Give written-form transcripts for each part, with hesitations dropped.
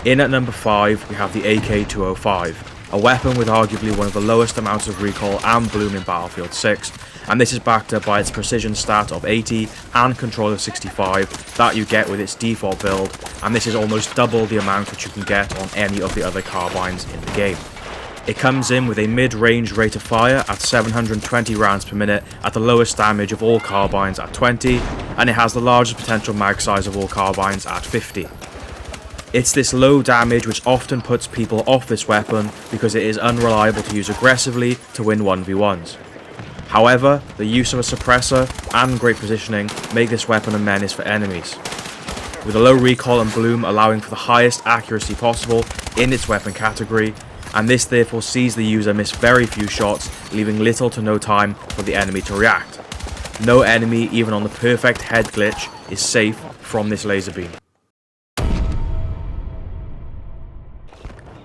In at number 5 we have the AK-205, a weapon with arguably one of the lowest amounts of recoil and bloom in Battlefield 6, and this is backed up by its precision stat of 80 and control of 65 that you get with its default build, and this is almost double the amount that you can get on any of the other carbines in the game. It comes in with a mid-range rate of fire at 720 rounds per minute at the lowest damage of all carbines at 20, and it has the largest potential mag size of all carbines at 50. It's this low damage which often puts people off this weapon because it is unreliable to use aggressively to win 1v1s. However, the use of a suppressor and great positioning make this weapon a menace for enemies, with a low recoil and bloom allowing for the highest accuracy possible in its weapon category, and this therefore sees the user miss very few shots, leaving little to no time for the enemy to react. No enemy, even on the perfect head glitch, is safe from this laser beam.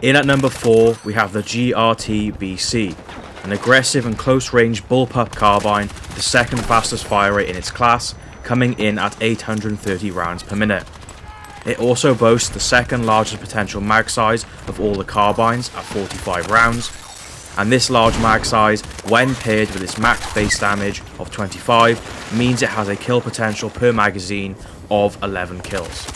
In at number 4 we have the GRT-BC, an aggressive and close range bullpup carbine with the second fastest fire rate in its class, coming in at 830 rounds per minute. It also boasts the second largest potential mag size of all the carbines at 45 rounds, and this large mag size, when paired with its max base damage of 25, means it has a kill potential per magazine of 11 kills.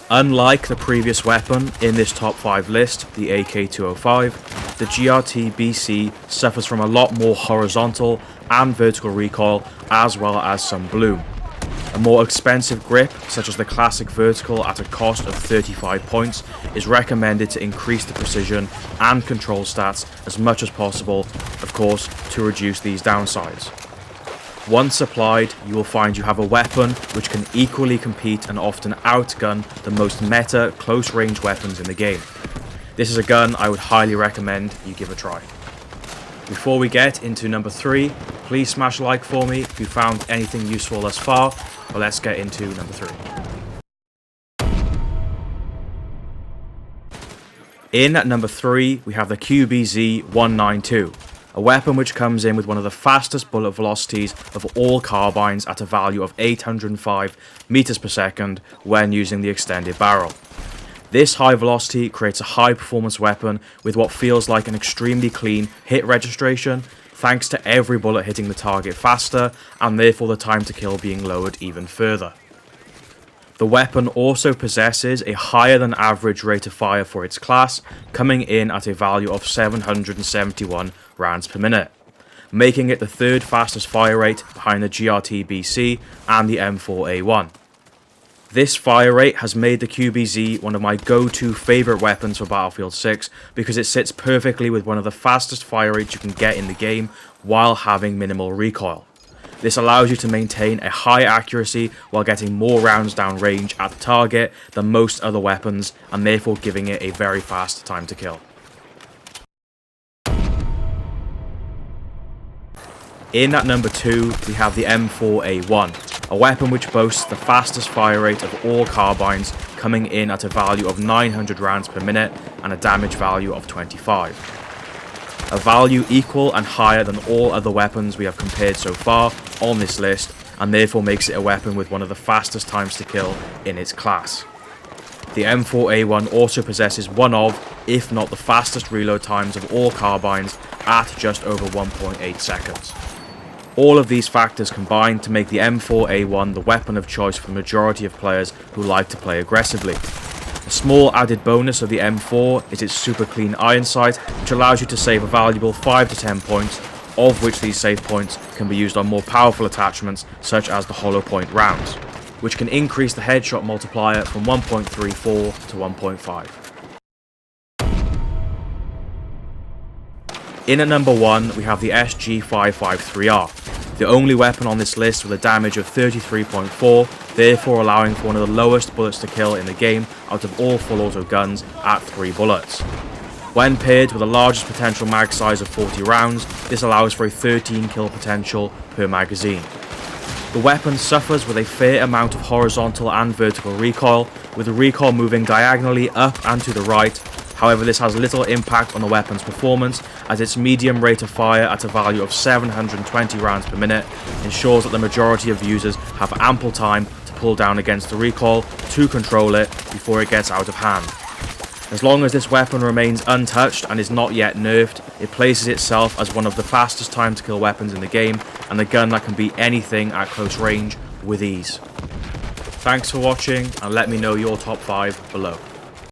Unlike the previous weapon in this top 5 list, the AK-205, the GRT-BC suffers from a lot more horizontal and vertical recoil as well as some bloom. A more expensive grip, such as the classic vertical at a cost of 35 points, is recommended to increase the precision and control stats as much as possible, of course, to reduce these downsides. Once applied, you will find you have a weapon which can equally compete and often outgun the most meta close-range weapons in the game. This is a gun I would highly recommend you give a try. Before we get into number 3, please smash a like for me if you found anything useful thus far, but let's get into number 3. In at number 3 we have the QBZ-192. A weapon which comes in with one of the fastest bullet velocities of all carbines at a value of 805 meters per second when using the extended barrel. This high velocity creates a high performance weapon with what feels like an extremely clean hit registration, thanks to every bullet hitting the target faster and therefore the time to kill being lowered even further. The weapon also possesses a higher than average rate of fire for its class, coming in at a value of 771 rounds per minute, making it the third fastest fire rate behind the GRT-BC and the M4A1. This fire rate has made the QBZ one of my go-to favourite weapons for Battlefield 6 because it sits perfectly with one of the fastest fire rates you can get in the game while having minimal recoil. This allows you to maintain a high accuracy while getting more rounds down range at the target than most other weapons, and therefore giving it a very fast time to kill. In at number 2 we have the M4A1, a weapon which boasts the fastest fire rate of all carbines, coming in at a value of 900 rounds per minute and a damage value of 25. A value equal and higher than all other weapons we have compared so far on this list, and therefore makes it a weapon with one of the fastest times to kill in its class. The M4A1 also possesses one of, if not the fastest reload times of all carbines at just over 1.8 seconds. All of these factors combine to make the M4A1 the weapon of choice for the majority of players who like to play aggressively. A small added bonus of the M4 is its super clean iron sight, which allows you to save a valuable 5 to 10 points, of which these save points can be used on more powerful attachments such as the hollow point rounds, which can increase the headshot multiplier from 1.34 to 1.5. In at number 1 we have the SG553R, the only weapon on this list with a damage of 33.4, therefore allowing for one of the lowest bullets to kill in the game out of all full auto guns at 3 bullets. When paired with the largest potential mag size of 40 rounds, this allows for a 13 kill potential per magazine. The weapon suffers with a fair amount of horizontal and vertical recoil, with the recoil moving diagonally up and to the right. However, this has little impact on the weapon's performance, as its medium rate of fire at a value of 720 rounds per minute ensures that the majority of users have ample time to pull down against the recoil to control it before it gets out of hand. As long as this weapon remains untouched and is not yet nerfed, it places itself as one of the fastest time to kill weapons in the game, and a gun that can beat anything at close range with ease. Thanks for watching, and let me know your top 5 below.